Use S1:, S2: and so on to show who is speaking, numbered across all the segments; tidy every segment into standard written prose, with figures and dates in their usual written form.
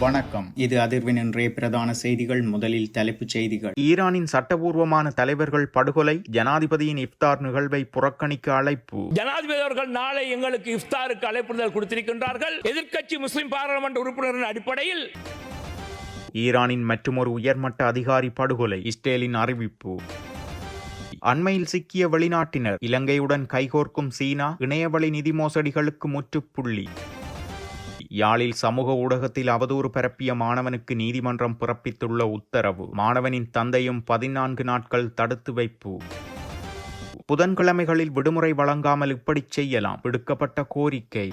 S1: வணக்கம். இது அதிர்வின் இன்றைய பிரதான செய்திகள். முதலில் தலைப்புச் செய்திகள்.
S2: ஈரானின் சட்டபூர்வமான தலைவர்கள் படுகொலை, ஜனாதிபதியின் இஃப்தார் நிகழ்வை புறக்கணிக்க அழைப்பு.
S3: ஜனாதிபதி அவர்கள் நாளை எங்களுக்கு இஃப்தாருக்கு அழைப்புதல் கொடுத்திருக்கின்றார்கள். எதிர்க்கட்சி முஸ்லிம் பாராளுமன்ற உறுப்பினரின் அடிப்படையில்
S2: ஈரானின் மற்றுமொரு உயர்மட்ட அதிகாரி படுகொலை, இஸ்ரேலின் அறிவிப்பு. அண்மையில் சிக்கிய வெளிநாட்டினர், இலங்கையுடன் கைகோர்க்கும் சீனா, இணையவழி நிதி மோசடிகளுக்கு முற்றுப்புள்ளி. யாழில் சமூக ஊடகத்தில் அவதூறு பரப்பிய மாணவனுக்கு நீதிமன்றம் பிறப்பித்துள்ள உத்தரவு. மாணவனின் தந்தையும் 14 நாட்கள் தடுத்து வைப்பு. புதன்கிழமைகளில் விடுமுறை வழங்காமல் இப்படி செய்யலாம், விடுக்கப்பட்ட கோரிக்கை.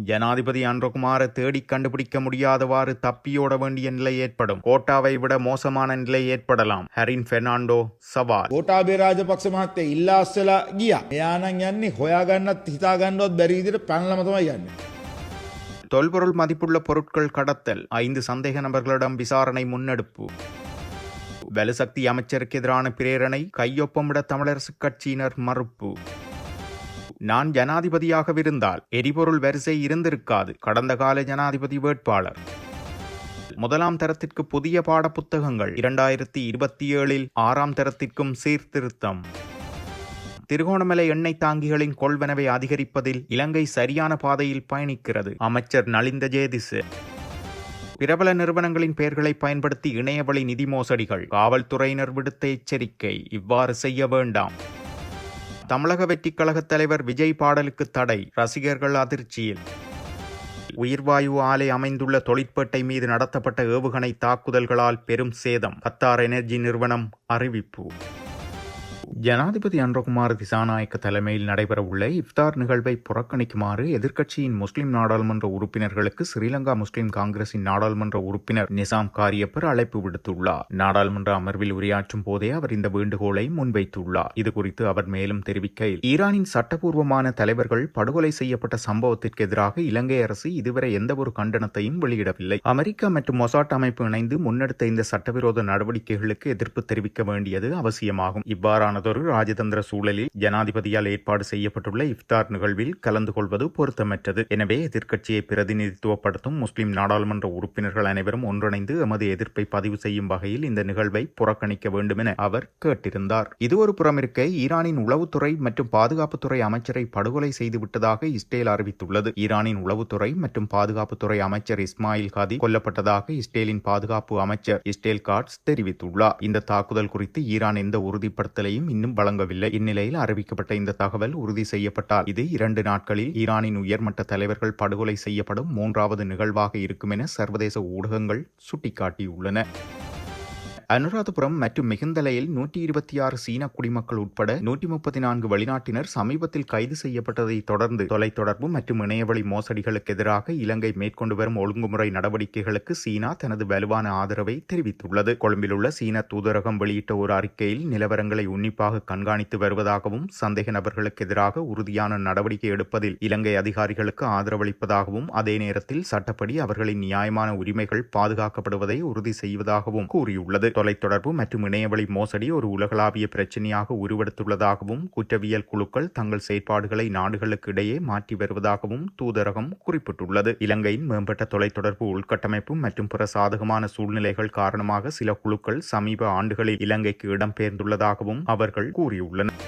S2: ஜனாதிபதி அன்றகுமார தேடி கண்டுபிடிக்க முடியாதவாறு தப்பியோட வேண்டிய நிலை ஏற்படும். கோட்டாவை விட மோசமான நிலை ஏற்படலாம். ஹரின் பெர்னாண்டோ சவால்.
S4: கோட்டாபේ රාජපක්ෂ මහත්තයා ඉල්ලා අස්සලා ගියා. එයා නම් යන්නේ හොයාගන්නත් හිතාගන්නවත් බැරි විදිහට පැනලම තමයි යන්නේ.
S2: தொல்பொருள் மதிப்புள்ள பொருட்கள் கடத்தல், 5 சந்தேக நபர்களிடம் விசாரணை முன்னெடுப்பு. வலுசக்தி அமைச்சருக்கு எதிரான பிரேரணை, கையொப்பமிட தமிழரசுக் கட்சியினர் மறுப்பு. நான் ஜனாதிபதியாகவிருந்தால் எரிபொருள் வரிசை இருந்திருக்காது, கடந்த கால ஜனாதிபதி வேட்பாளர். முதலாம் தரத்திற்கு புதிய பாடப்புத்தகங்கள், 2027 6ஆம் தரத்திற்கும் சீர்திருத்தம். திருகோணமலை எண்ணெய் தாங்கிகளின் கொள்வனவை அதிகரிப்பதில் இலங்கை சரியான பாதையில் பயணிக்கிறது, அமைச்சர் நலிந்த ஜேதிஸ். பிரபல நிறுவனங்களின் பெயர்களை பயன்படுத்தி இணையவழி நிதி மோசடிகள், காவல்துறையினர் விடுத்த எச்சரிக்கை, இவ்வாறு செய்ய வேண்டாம். தமிழக வெற்றிக் கழகத் தலைவர் விஜய் பாடலுக்கு தடை, ரசிகர்கள் அதிர்ச்சியில். உயிர்வாயு ஆலை அமைந்துள்ள தொழிற்பேட்டை மீது நடத்தப்பட்ட ஏவுகணை தாக்குதல்களால் பெரும் சேதம், கத்தார் எனர்ஜி நிறுவனம் அறிவிப்பு. ஜனாதிபதி அன்றகுமார திசாநாயக்க தலைமையில் நடைபெறவுள்ள இஃப்தார் நிகழ்வை புறக்கணிக்குமாறு எதிர்க்கட்சியின் முஸ்லிம் நாடாளுமன்ற உறுப்பினர்களுக்கு ஸ்ரீலங்கா முஸ்லிம் காங்கிரசின் நாடாளுமன்ற உறுப்பினர் நிசாம் காரியப்பர் அழைப்பு விடுத்துள்ளார். நாடாளுமன்ற அமர்வில் உரையாற்றும் போதே அவர் இந்த வேண்டுகோளை முன்வைத்துள்ளார். இதுகுறித்து அவர் மேலும் தெரிவிக்கையில், ஈரானின் சட்டபூர்வமான தலைவர்கள் படுகொலை செய்யப்பட்ட சம்பவத்திற்கு எதிராக இலங்கை அரசு இதுவரை எந்தவொரு கண்டனத்தையும் வெளியிடவில்லை. அமெரிக்கா மற்றும் மொசாட் அமைப்பு இணைந்து முன்னெடுத்த இந்த சட்டவிரோத நடவடிக்கைகளுக்கு எதிர்ப்பு தெரிவிக்க வேண்டியது அவசியமாகும். இவ்வாறான ராஜதந்திர சூழலில் ஜனாதிபதியால் ஏற்பாடு செய்யப்பட்டுள்ள இஃப்தார் நிகழ்வில் கலந்து கொள்வது பொருத்தமற்றது. எனவே எதிர்க்கட்சியை பிரதிநிதித்துவப்படுத்தும் முஸ்லிம் நாடாளுமன்ற உறுப்பினர்கள் அனைவரும் ஒன்றிணைந்து எமது எதிர்ப்பை பதிவு செய்யும் வகையில் இந்த நிகழ்வை புறக்கணிக்க வேண்டும் என அவர் கேட்டிருந்தார். இது ஒரு புறம் இருக்க, ஈரானின் உளவுத்துறை மற்றும் பாதுகாப்புத்துறை அமைச்சரை படுகொலை செய்துவிட்டதாக இஸ்ரேல் அறிவித்துள்ளது. ஈரானின் உளவுத்துறை மற்றும் பாதுகாப்புத்துறை அமைச்சர் இஸ்மாயில் காதி கொல்லப்பட்டதாக இஸ்ரேலின் பாதுகாப்பு அமைச்சர் இஸ்ரேல் காட்ஸ் தெரிவித்துள்ளார். இந்த தாக்குதல் குறித்து ஈரான் எந்த உறுதிப்படுத்தலையும் இன்னும் வழங்கவில்லை. இந்நிலையில் அறிவிக்கப்பட்ட இந்த தகவல் உறுதி செய்யப்பட்டால் இது 2 நாட்களில் ஈரானின் உயர்மட்ட தலைவர்கள் படுகொலை செய்யப்படும் 3வது நிகழ்வாக இருக்கும் என சர்வதேச ஊடகங்கள் சுட்டிக்காட்டியுள்ளன. அனுராதபுரம் மற்றும் மிகுந்தலையில் 126 சீன குடிமக்கள் உட்பட 134 வெளிநாட்டினர் சமீபத்தில் கைது செய்யப்பட்டதை தொடர்ந்து தொலைத்தொடர்பு மற்றும் இணையவழி மோசடிகளுக்கு எதிராக இலங்கை மேற்கொண்டு வரும் ஒழுங்குமுறை நடவடிக்கைகளுக்கு சீனா தனது வலுவான ஆதரவை தெரிவித்துள்ளது. கொழும்பிலுள்ள சீன தூதரகம் வெளியிட்ட ஒரு அறிக்கையில் நிலவரங்களை உன்னிப்பாக கண்காணித்து வருவதாகவும் சந்தேக நபர்களுக்கு எதிராக உறுதியான நடவடிக்கை எடுப்பதில் இலங்கை அதிகாரிகளுக்கு ஆதரவளிப்பதாகவும் அதே நேரத்தில் சட்டப்படி அவர்களின் நியாயமான உரிமைகள் பாதுகாக்கப்படுவதை உறுதி செய்வதாகவும் கூறியுள்ளது. தொலைத்தொடர்பு மற்றும் இணையவழி மோசடி ஒரு உலகளாவிய பிரச்சினையாக உருவெடுத்துள்ளதாகவும் குற்றவியல் குழுக்கள் தங்கள் செயற்பாடுகளை நாடுகளுக்கு இடையே மாற்றி வருவதாகவும் தூதரகம் குறிப்பிட்டுள்ளது. இலங்கையின் மேம்பட்ட தொலைத்தொடர்பு உள்கட்டமைப்பு மற்றும் பிற சாதகமான சூழ்நிலைகள் காரணமாக சில குழுக்கள் சமீப ஆண்டுகளில் இலங்கைக்கு இடம்பெயர்ந்துள்ளதாகவும் அவர்கள் கூறியுள்ளனர்.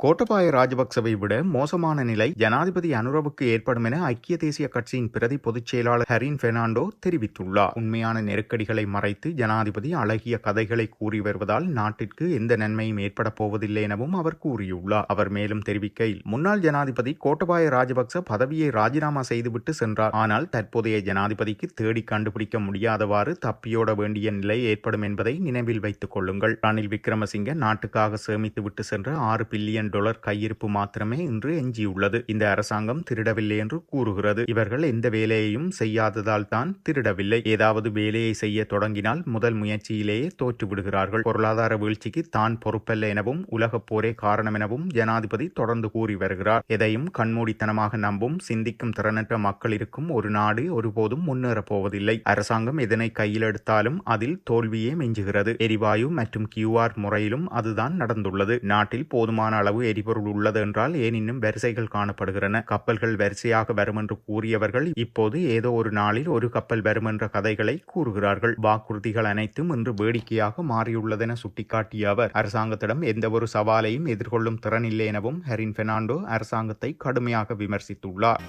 S2: கோட்டபாய ராஜபக்சவை விட மோசமான நிலை ஜனாதிபதி அனுரவுக்கு ஏற்படும் என ஐக்கிய தேசிய கட்சியின் பிரதி பொதுச் செயலாளர் ஹரின் பெர்னாண்டோ தெரிவித்துள்ளார். உண்மையான நெருக்கடிகளை மறைத்து ஜனாதிபதி அழகிய கதைகளை கூறி வருவதால் நாட்டிற்கு எந்த நன்மையும் ஏற்பட போவதில்லை எனவும் அவர் கூறியுள்ளார். அவர் மேலும் தெரிவிக்கையில், முன்னாள் ஜனாதிபதி கோட்டபாய ராஜபக்ச பதவியை ராஜினாமா செய்துவிட்டு சென்றார். ஆனால் தற்போதைய ஜனாதிபதிக்கு தேடி கண்டுபிடிக்க முடியாதவாறு தப்பியோட வேண்டிய நிலை ஏற்படும் என்பதை நினைவில் வைத்துக் கொள்ளுங்கள். ரணில் விக்ரமசிங்க நாட்டுக்காக சேமித்துவிட்டு சென்ற $6 பில்லியன் கையிருப்பு மாத்திரமே இன்று எஞ்சியுள்ளது. இந்த அரசாங்கம் திருடவில்லை என்று கூறுகிறது. இவர்கள் எந்த வேலையையும் செய்யாததால் தான் திருடவில்லை. ஏதாவது வேலையை செய்ய தொடங்கினால் முதல் முயற்சியிலேயே தோற்று விடுகிறார்கள். பொருளாதார வீழ்ச்சிக்கு தான் பொறுப்பல்ல எனவும் உலகப் போரே காரணம் எனவும் ஜனாதிபதி தொடர்ந்து கூறி வருகிறார். எதையும் கண்மூடித்தனமாக நம்பும் சிந்திக்கும் திறனற்ற மக்கள் இருக்கும் ஒரு நாடு ஒருபோதும் முன்னேறப் போவதில்லை. அரசாங்கம் எதனை கையில் எடுத்தாலும் அதில் தோல்வியே மிஞ்சுகிறது. எரிவாயு மற்றும் QR முறையிலும் அதுதான் நடந்துள்ளது. நாட்டில் போதுமான அளவு அளவு எரிபொருள் உள்ளது என்றால் ஏன் இன்னும் வரிசைகள் காணப்படுகின்றன? கப்பல்கள் வரிசையாக வரும் என்று கூறியவர்கள் இப்போது ஏதோ ஒரு நாளில் ஒரு கப்பல் வரும் என்ற கதைகளை கூறுகிறார்கள். வாக்குறுதிகள் அனைத்தும் இன்று வேடிக்கையாக மாறியுள்ளதென சுட்டிக்காட்டிய அவர் அரசாங்கத்திடம் எந்தவொரு சவாலையும் எதிர்கொள்ளும் திறன் இல்லை எனவும் ஹெரின் பெர்னாண்டோ அரசாங்கத்தை கடுமையாக விமர்சித்துள்ளார்.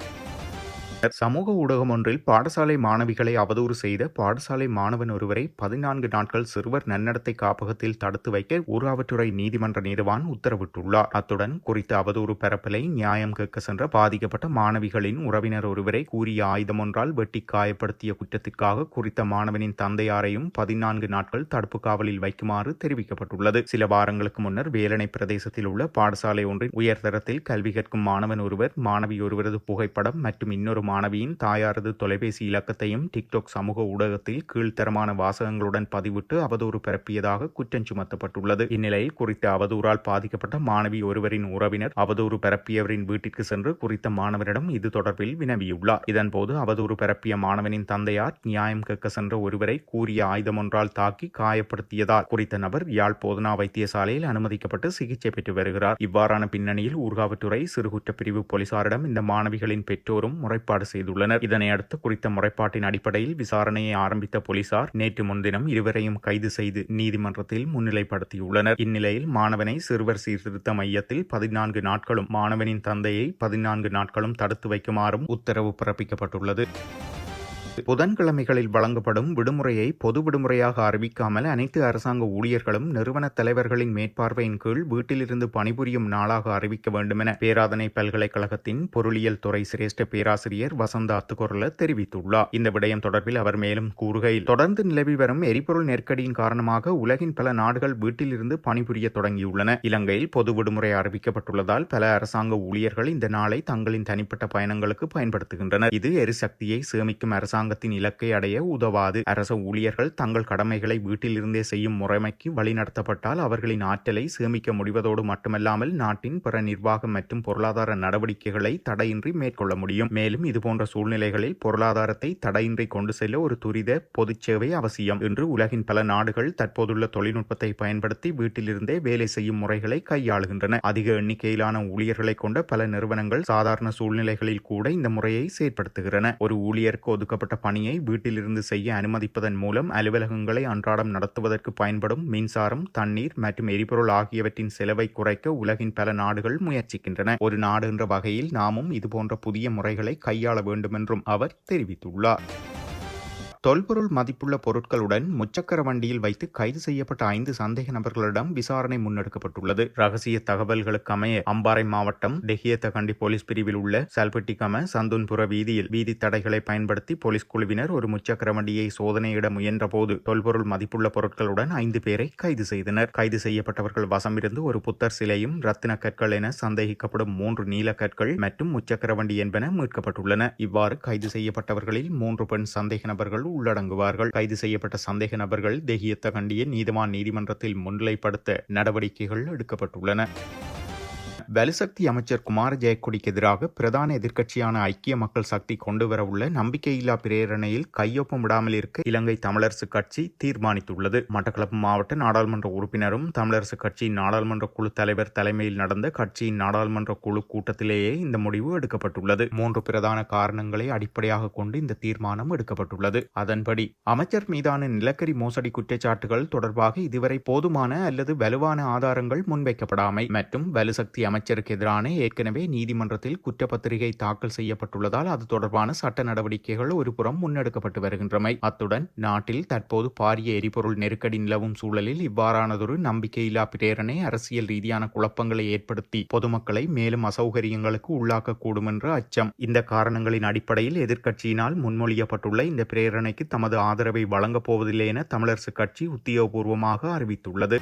S2: சமூக ஊடகம் ஒன்றில் பாடசாலை மாணவிகளை அவதூறு செய்த பாடசாலை மாணவன் ஒருவரை 14 நாட்கள் சிறுவர் நன்னடத்தை காப்பகத்தில் தடுத்து வைக்க ஊராவற்றுறை நீதிமன்ற நீதிவான் உத்தரவிட்டுள்ளார். அத்துடன் குறித்த அவதூறு பரப்பலை நியாயம் கேட்க சென்ற பாதிக்கப்பட்ட மாணவிகளின் உறவினர் ஒருவரை கூறிய ஆயுதம் ஒன்றால் வெட்டி காயப்படுத்திய குற்றத்திற்காக குறித்த மாணவனின் தந்தையாரையும் 14 நாட்கள் தடுப்பு காவலில் வைக்குமாறு தெரிவிக்கப்பட்டுள்ளது. சில வாரங்களுக்கு முன்னர் வேலணை பிரதேசத்தில் உள்ள பாடசாலை ஒன்றின் உயர்தரத்தில் கல்வி கற்கும் மாணவன் ஒருவர் மாணவி ஒருவரது புகைப்படம் மற்றும் இன்னொரு மாணவியின் தாயாரது தொலைபேசி இலக்கத்தையும் டிக்டாக் சமூக ஊடகத்தில் கீழ்த்தரமான வாசகங்களுடன் பதிவிட்டு அவதூறு பரப்பியதாக குற்றம் சுமத்தப்பட்டுள்ளது. இந்நிலையில் குறித்த அவதூறால் பாதிக்கப்பட்ட மாணவி ஒருவரின் உறவினர் அவதூறு பரப்பியவரின் வீட்டிற்கு சென்று குறித்த மாணவரிடம் இது தொடர்பில் வினவியுள்ளார். இதன்போது அவதூறு பரப்பிய மாணவனின் தந்தையார் நியாயம் கேட்க சென்ற ஒருவரை கூறிய ஆயுதம் ஒன்றால் தாக்கி காயப்படுத்தியதால் குறித்த நபர் யாழ் போதனா வைத்தியசாலையில் அனுமதிக்கப்பட்டு சிகிச்சை பெற்று வருகிறார். இவ்வாறான பின்னணியில் ஊர்காவற்றுறை சிறுகுற்றப்பிரிவு போலீசாரிடம் இந்த மாணவிகளின் பெற்றோரும் முறைப்பாடு செய்துள்ளனர். இதனையடுத்து குறித்த முறைப்பாட்டின் அடிப்படையில் விசாரணையை ஆரம்பித்த போலீசார் நேற்று முன்தினம் இருவரையும் கைது செய்து நீதிமன்றத்தில் முன்னிலைப்படுத்தியுள்ளனர். இந்நிலையில் மாணவனை சிறுவர் சீர்திருத்த மையத்தில் 14 நாட்களும் மாணவனின் தந்தையை 14 நாட்களும் தடுத்து வைக்குமாறும் உத்தரவு பிறப்பிக்கப்பட்டுள்ளது. புதன்கிழமைகளில் வழங்கப்படும் விடுமுறையை பொது விடுமுறையாக அறிவிக்காமல் அனைத்து அரசாங்க ஊழியர்களும் நிறுவன தலைவர்களின் மேற்பார்வையின் கீழ் வீட்டிலிருந்து பணிபுரியும் நாளாக அறிவிக்க வேண்டும் என பேராதனை பல்கலைக்கழகத்தின் பொருளியல் துறை சிரேஷ்ட பேராசிரியர் வசந்த அத்துக்கொரல தெரிவித்துள்ளார். இந்த விடயம் தொடர்பில் அவர் மேலும் கூறுகையில், தொடர்ந்து நிலவி வரும் எரிபொருள் நெருக்கடியின் காரணமாக உலகின் பல நாடுகள் வீட்டிலிருந்து பணிபுரிய தொடங்கியுள்ளன. இலங்கையில் பொது விடுமுறை அறிவிக்கப்பட்டுள்ளதால் பல அரசாங்க ஊழியர்கள் இந்த நாளை தங்களின் தனிப்பட்ட பயணங்களுக்கு பயன்படுத்துகின்றனர். இது எரிசக்தியை சேமிக்கும் அரசாங்கத்தின் இலக்கை அடைய உதவாது. அரசு ஊழியர்கள் தங்கள் கடமைகளை வீட்டிலிருந்தே செய்யும் முறைமைக்கு வழிநடத்தப்பட்டால் அவர்களின் ஆற்றலை சேமிக்க முடிவதோடு மட்டுமல்லாமல் நாட்டின் பிற நிர்வாகம் மற்றும் பொருளாதார நடவடிக்கைகளை தடையின்றி மேற்கொள்ள முடியும். மேலும் இதுபோன்ற சூழ்நிலைகளில் பொருளாதாரத்தை தடையின்றி கொண்டு செல்ல ஒரு துரித பொதுச் சேவை அவசியம். இன்று உலகின் பல நாடுகள் தற்போதுள்ள தொழில்நுட்பத்தை பயன்படுத்தி வீட்டிலிருந்தே வேலை செய்யும் முறைகளை கையாளுகின்றன. அதிக எண்ணிக்கையிலான ஊழியர்களை கொண்ட பல நிறுவனங்கள் சாதாரண சூழ்நிலைகளில் கூட இந்த முறையை செயற்படுத்துகின்றன. ஒரு ஊழியருக்கு ஒதுக்கப்பட்ட பணியை வீட்டிலிருந்து செய்ய அனுமதிப்பதன் மூலம் அலுவலகங்களை அன்றாடம் நடத்துவதற்கு பயன்படும் மின்சாரம், தண்ணீர் மற்றும் எரிபொருள் ஆகியவற்றின் செலவை குறைக்க உலகின் பல நாடுகள் முயற்சிக்கின்றன. ஒரு நாடு என்ற வகையில் நாமும் இதுபோன்ற புதிய முறைகளை கையாள வேண்டும் என்றும் அவர் தெரிவித்துள்ளார். தொல்பொருள் மதிப்புள்ள பொருட்களுடன் முச்சக்கர வண்டியில் வைத்து கைது செய்யப்பட்ட 5 சந்தேக நபர்களிடம் விசாரணை முன்னெடுக்கப்பட்டுள்ளது. ரகசிய தகவல்களுக்கு அமைய அம்பாறை மாவட்டம் டெஹியத்தகண்டி போலீஸ் பிரிவில் உள்ள சல்பெட்டிகம சந்துன்புர வீதியில் வீதி தடைகளை பயன்படுத்தி போலீஸ் குழுவினர் ஒரு முச்சக்கர வண்டியை சோதனையிட முயன்ற போது தொல்பொருள் மதிப்புள்ள பொருட்களுடன் 5 பேரை கைது செய்தனர். கைது செய்யப்பட்டவர்கள் வசமிருந்து ஒரு புத்தர் சிலையும் ரத்தின கற்கள் என சந்தேகிக்கப்படும் 3 நீல கற்கள் மற்றும் முச்சக்கர வண்டி என்பன மீட்கப்பட்டுள்ளன. இவ்வாறு கைது செய்யப்பட்டவர்களில் 3 பெண் சந்தேக நபர்கள் உள்ளடங்குவார்கள். கைது செய்யப்பட்ட சந்தேக நபர்கள் தெஹியத்தகண்டிய நீதிவான் நீதிமன்றத்தில் முன்னிலைப்படுத்த நடவடிக்கைகள் எடுக்கப்பட்டுள்ளன. வலுசக்தி அமைச்சர் குமார ஜெயக்கொடிக்கு எதிராக பிரதான எதிர்க்கட்சியான ஐக்கிய மக்கள் சக்தி கொண்டுவரவுள்ள நம்பிக்கையில்லா பிரேரணையில் கையொப்பம் விடாமல் இருக்க இலங்கை தமிழரசு கட்சி தீர்மானித்துள்ளது. மட்டக்களப்பு மாவட்ட நாடாளுமன்ற உறுப்பினரும் தமிழரசு கட்சியின் நாடாளுமன்ற குழு தலைவர் தலைமையில் நடந்த கட்சியின் நாடாளுமன்ற குழு கூட்டத்திலேயே இந்த முடிவு எடுக்கப்பட்டுள்ளது. 3 பிரதான காரணங்களை அடிப்படையாக கொண்டு இந்த தீர்மானம் எடுக்கப்பட்டுள்ளது. அதன்படி அமைச்சர் மீதான நிலக்கரி மோசடி குற்றச்சாட்டுகள் தொடர்பாக இதுவரை போதுமான அல்லது வலுவான ஆதாரங்கள் முன்வைக்கப்படாமை மற்றும் வலுசக்தி அமைச்சருக்கு எதிரான ஏற்கனவே நீதிமன்றத்தில் குற்றப்பத்திரிகை தாக்கல் செய்யப்பட்டுள்ளதால் அது தொடர்பான சட்ட நடவடிக்கைகள் ஒருபுறம் முன்னெடுக்கப்பட்டு வருகின்றமை. அத்துடன் நாட்டில் தற்போது பாரிய எரிபொருள் நெருக்கடி நிலவும் சூழலில் இவ்வாறானதொரு நம்பிக்கையில்லா பிரேரணை அரசியல் ரீதியான குழப்பங்களை ஏற்படுத்தி பொதுமக்களை மேலும் அசௌகரியங்களுக்கு உள்ளாக்கக்கூடும் என்ற அச்சம். இந்த காரணங்களின் அடிப்படையில் எதிர்க்கட்சியினால் முன்மொழியப்பட்டுள்ள இந்த பிரேரணைக்கு தமது ஆதரவை வழங்கப் போவதில்லை என தமிழரசு கட்சி உத்தியோகபூர்வமாக அறிவித்துள்ளது.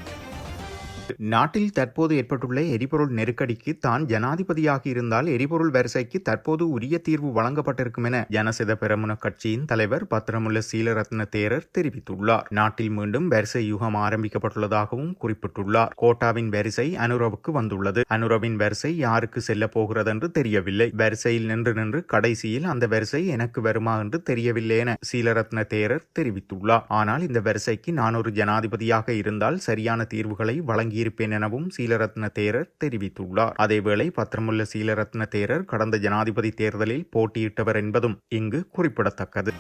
S2: நாட்டில் தற்போது ஏற்பட்டுள்ள எரிபொருள் நெருக்கடிக்கு தான் ஜனாதிபதியாக இருந்தால் எரிபொருள் வரிசைக்கு தற்போது உரிய தீர்வு வழங்கப்பட்டிருக்கும் என ஜனசித பெரமுன கட்சியின் தலைவர் பத்திரமுல்ல சீலரத்ன தேரர் தெரிவித்துள்ளார். நாட்டில் மீண்டும் வரிசை யுகம் ஆரம்பிக்கப்பட்டுள்ளதாகவும் குறிப்பிட்டுள்ளார். கோட்டாவின் வரிசை அனுரவுக்கு வந்துள்ளது. அனுரவின் வரிசை யாருக்கு செல்ல போகிறது என்று தெரியவில்லை. வரிசையில் நின்று கடைசியில் அந்த வரிசை எனக்கு வருமா என்று தெரியவில்லை என சீலரத்ன தேரர் தெரிவித்துள்ளார். ஆனால் இந்த வரிசைக்கு நான் ஒரு ஜனாதிபதியாக இருந்தால் சரியான தீர்வுகளை வழங்கி தங்கியிருப்பேன் எனவும் சீலரத்ன தேரர் தெரிவித்துள்ளார். அதேவேளை பத்திரமுள்ள சீலரத்ன தேரர் கடந்த ஜனாதிபதி தேர்தலில் போட்டியிட்டவர் என்பதும் இங்கு குறிப்பிடத்தக்கது.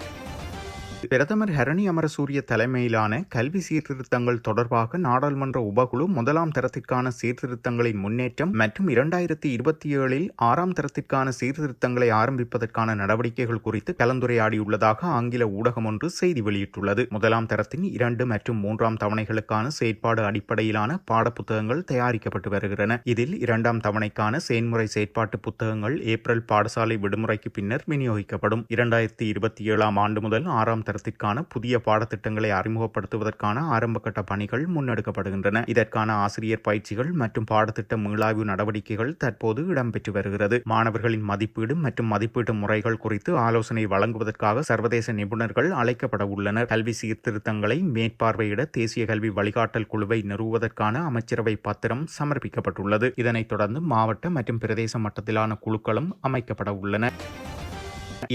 S2: பிரதமர் ஹரணி அமரசூரிய தலைமையிலான கல்வி சீர்திருத்தங்கள் தொடர்பாக நாடாளுமன்ற உபகுழு முதலாம் தரத்திற்கான சீர்திருத்தங்களின் முன்னேற்றம் மற்றும் 2027 6ஆம் தரத்திற்கான சீர்திருத்தங்களை ஆரம்பிப்பதற்கான நடவடிக்கைகள் குறித்து கலந்துரையாடியுள்ளதாக ஆங்கில ஊடகம் ஒன்று செய்தி வெளியிட்டுள்ளது. முதலாம் தரத்தின் 2 மற்றும் 3ஆம் தவணைகளுக்கான செயற்பாடு அடிப்படையிலான பாடப்புத்தகங்கள் தயாரிக்கப்பட்டு வருகின்றன. இதில் 2ஆம் தவணைக்கான செயன்முறை செயற்பாட்டு புத்தகங்கள் ஏப்ரல் பாடசாலை விடுமுறைக்கு பின்னர் விநியோகிக்கப்படும். 2027ஆம் ஆண்டு முதல் 6ஆம் தரத்திற்கான புதிய பாடத்திட்டங்களை அறிமுகப்படுத்துவதற்கான ஆரம்பகட்ட பணிகள் முன்னெடுக்கப்படுகின்றன. இதற்கான ஆசிரியர் பயிற்சிகள் மற்றும் பாடத்திட்ட மீளாய்வு நடவடிக்கைகள் தற்போது இடம்பெற்று வருகிறது. மாணவர்களின் மதிப்பீடு மற்றும் மதிப்பீட்டு முறைகள் குறித்து ஆலோசனை வழங்குவதற்காக சர்வதேச நிபுணர்கள் அழைக்கப்பட உள்ளனர். கல்வி சீர்திருத்தங்களை மேற்பார்வையிட தேசிய கல்வி வழிகாட்டல் குழுவை நிறுவுவதற்கான அமைச்சரவை பத்திரம் சமர்ப்பிக்கப்பட்டுள்ளது. இதனைத் தொடர்ந்து மாவட்ட மற்றும் பிரதேச மட்டத்திலான குழுக்களும் அமைக்கப்பட உள்ளன.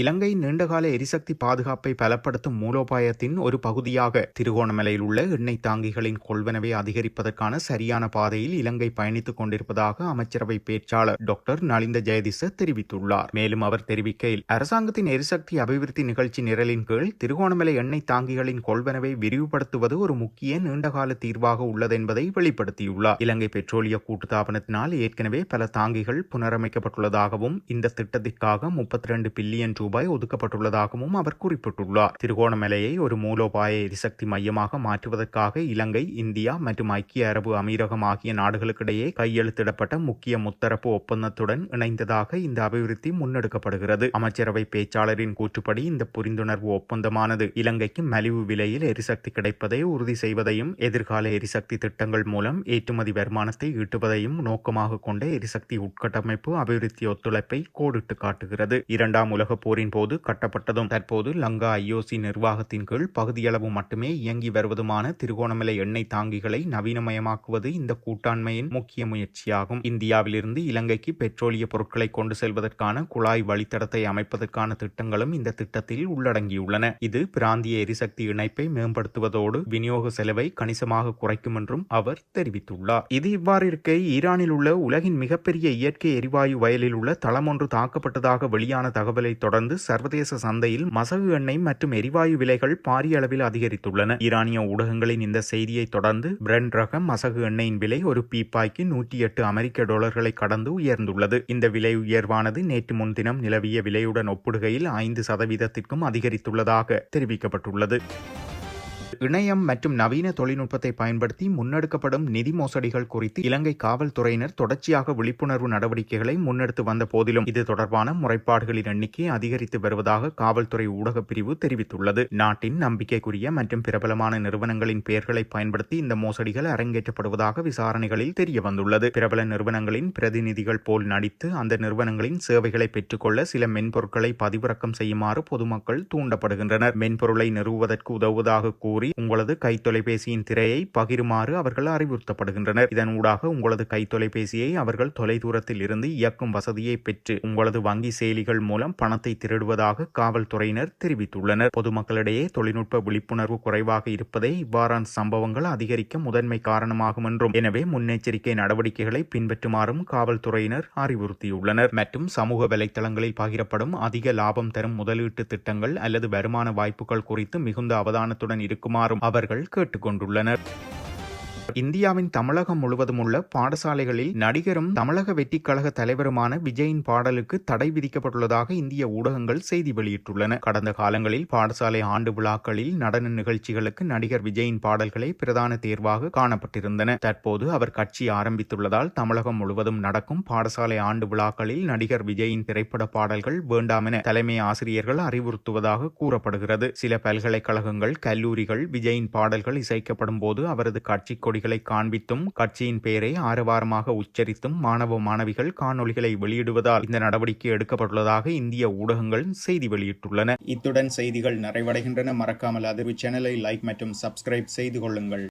S2: இலங்கை நீண்டகால எரிசக்தி பாதுகாப்பை பலப்படுத்தும் மூலோபாயத்தின் ஒரு பகுதியாக திருகோணமலையில் உள்ள எண்ணெய் தாங்கிகளின் கொள்வனவை அதிகரிப்பதற்கான சரியான பாதையில் இலங்கை பயணித்துக் கொண்டிருப்பதாக அமைச்சரவை பேச்சாளர் டாக்டர் நலிந்த ஜெயதிச தெரிவித்துள்ளார். மேலும் அவர் தெரிவிக்கையில், அரசாங்கத்தின் எரிசக்தி அபிவிருத்தி நிகழ்ச்சி நிரலின் கீழ் திருகோணமலை எண்ணெய் தாங்கிகளின் கொள்வனவை விரிவுபடுத்துவது ஒரு முக்கிய நீண்டகால தீர்வாக உள்ளது என்பதை வெளிப்படுத்தியுள்ளார். இலங்கை பெட்ரோலிய கூட்டுத்தாபனத்தினால் ஏற்கனவே பல தாங்கிகள் புனரமைக்கப்பட்டுள்ளதாகவும் இந்த திட்டத்திற்காக 32 பில்லியன் ரூபாய் ஒதுக்கப்பட்டுள்ளதாகவும் அவர் குறிப்பிட்டுள்ளார். திருகோணமலையை ஒரு மூலோபாய எரிசக்தி மையமாக மாற்றுவதற்காக இலங்கை, இந்தியா மற்றும் ஐக்கிய அரபு அமீரகம் ஆகிய நாடுகளுக்கிடையே கையெழுத்திடப்பட்ட முக்கிய முத்தரப்பு ஒப்பந்தத்துடன் இணைந்ததாக இந்த அபிவிருத்தி முன்னெடுக்கப்படுகிறது. அமைச்சரவை பேச்சாளரின் கூற்றுப்படி இந்த புரிந்துணர்வு ஒப்பந்தமானது இலங்கைக்கு மலிவு விலையில் எரிசக்தி கிடைப்பதை உறுதி செய்வதையும் எதிர்கால எரிசக்தி திட்டங்கள் மூலம் ஏற்றுமதி வருமானத்தை ஈட்டுவதையும் நோக்கமாக கொண்ட எரிசக்தி உட்கட்டமைப்பு அபிவிருத்தி ஒத்துழைப்பை கோடிட்டு காட்டுகிறது. 2ஆம் உலக போரின் போது கட்டப்பட்டதும் தற்போது லங்கா ஐஓசி நிர்வாகத்தின் கீழ் பகுதியளவு மட்டுமே இயங்கி வருவதுமான திருகோணமலை எண்ணெய் தாங்கிகளை நவீனமயமாக்குவது இந்த கூட்டாண்மையின் முக்கிய முயற்சியாகும். இந்தியாவிலிருந்து இலங்கைக்கு பெட்ரோலிய பொருட்களை கொண்டு செல்வதற்கான குழாய் வழித்தடத்தை அமைப்பதற்கான திட்டங்களும் இந்த திட்டத்தில் உள்ளடங்கியுள்ளன. இது பிராந்திய எரிசக்தி இணைப்பை மேம்படுத்துவதோடு விநியோக செலவை கணிசமாக குறைக்கும் என்றும் அவர் தெரிவித்துள்ளார். இது இவ்வாறு இருக்க, ஈரானில் உள்ள உலகின் மிகப்பெரிய இயற்கை எரிவாயு வயலில் உள்ள தளம் ஒன்று தாக்கப்பட்டதாக வெளியான தகவலை தொடர்ந்து சர்வதேச சந்தையில் மசகு எண்ணெய் மற்றும் எரிவாயு விலைகள் பாரிய அளவில் அதிகரித்துள்ளன. ஈரானிய ஊடகங்களின் இந்த செய்தியை தொடர்ந்து பிரெண்ட் ரக மசகு எண்ணெயின் விலை ஒரு பீப்பாய்க்கு $108 அமெரிக்க கடந்து உயர்ந்துள்ளது. இந்த விலை உயர்வானது நேற்று முன்தினம் நிலவிய விலையுடன் ஒப்பிடுகையில் 5% அதிகரித்துள்ளதாக தெரிவிக்கப்பட்டுள்ளது. இணையம் மற்றும் நவீன தொழில்நுட்பத்தை பயன்படுத்தி முன்னெடுக்கப்படும் நிதி மோசடிகள் குறித்து இலங்கை காவல்துறையினர் தொடர்ச்சியாக விழிப்புணர்வு நடவடிக்கைகளை முன்னெடுத்து வந்த போதிலும் இது தொடர்பான முறைப்பாடுகளின் எண்ணிக்கை அதிகரித்து வருவதாக காவல்துறை ஊடகப் பிரிவு தெரிவித்துள்ளது. நாட்டின் நம்பிக்கைக்குரிய மற்றும் பிரபலமான நிறுவனங்களின் பெயர்களை பயன்படுத்தி இந்த மோசடிகள் அரங்கேற்றப்படுவதாக விசாரணைகளில் தெரிய வந்துள்ளது. பிரபல நிறுவனங்களின் பிரதிநிதிகள் போல் நடித்து அந்த நிறுவனங்களின் சேவைகளை பெற்றுக்கொள்ள சில மென்பொருட்களை பதிவிறக்கம் செய்யுமாறு பொதுமக்கள் தூண்டப்படுகின்றனர். மென்பொருளை நிறுவுவதற்கு உதவுவதாக கூறி உங்களது கைத்தொலைபேசியின் திரையை பகிருமாறு அவர்கள் அறிவுறுத்தப்படுகின்றனர். இதன் ஊடாக உங்களது கைத்தொலைபேசியை அவர்கள் தொலைதூரத்தில் இருந்து இயக்கும் வசதியை பெற்று உங்களது வங்கி செயலிகள் மூலம் பணத்தை திருடுவதாக காவல்துறையினர் தெரிவித்துள்ளனர். பொதுமக்களிடையே தொழில்நுட்ப விழிப்புணர்வு குறைவாக இருப்பதே இவ்வாறான சம்பவங்கள் அதிகரிக்க முதன்மை காரணமாகும் என்றும், எனவே முன்னெச்சரிக்கை நடவடிக்கைகளை பின்பற்றுமாறும் காவல்துறையினர் அறிவுறுத்தியுள்ளனர். மற்றும் சமூக வலைத்தளங்களில் பகிரப்படும் அதிக லாபம் தரும் முதலீட்டு திட்டங்கள் அல்லது வருமான வாய்ப்புகள் குறித்து மிகுந்த அவதானத்துடன் இருக்குமாறும் அவர்கள் கேட்டுக்கொண்டுள்ளனர். இந்தியாவின் தமிழகம் முழுவதும் உள்ள பாடசாலைகளில் நடிகரும் தமிழக வெற்றிக் கழக தலைவருமான விஜயின் பாடலுக்கு தடை விதிக்கப்பட்டுள்ளதாக இந்திய ஊடகங்கள் செய்தி வெளியிட்டுள்ளன. கடந்த காலங்களில் பாடசாலை ஆண்டு விழாக்களில் நடன நிகழ்ச்சிகளுக்கு நடிகர் விஜயின் பாடல்களே பிரதான தேர்வாக காணப்பட்டிருந்தன. தற்போது அவர் கட்சி ஆரம்பித்துள்ளதால் தமிழகம் முழுவதும் நடக்கும் பாடசாலை ஆண்டு விழாக்களில் நடிகர் விஜயின் திரைப்பட பாடல்கள் வேண்டாம் என தலைமை ஆசிரியர்கள் அறிவுறுத்துவதாக கூறப்படுகிறது. சில பல்கலைக்கழகங்கள், கல்லூரிகள் விஜயின் பாடல்கள் இசைக்கப்படும் போது அவரது கட்சி கொடி காண்பித்தும் கட்சியின் பெயரை ஆரவாரமாக உச்சரித்தும் மாணவ மாணவிகள் காணொளிகளை வெளியிடுவதால் இந்த நடவடிக்கை எடுக்கப்பட்டுள்ளதாக இந்திய ஊடகங்கள் செய்தி வெளியிட்டுள்ளன.
S1: இத்துடன் செய்திகள் நிறைவடைகின்றன. மறக்காமல் அதிர்வு சேனலை லைக் மற்றும் சப்ஸ்கிரைப் செய்து கொள்ளுங்கள்.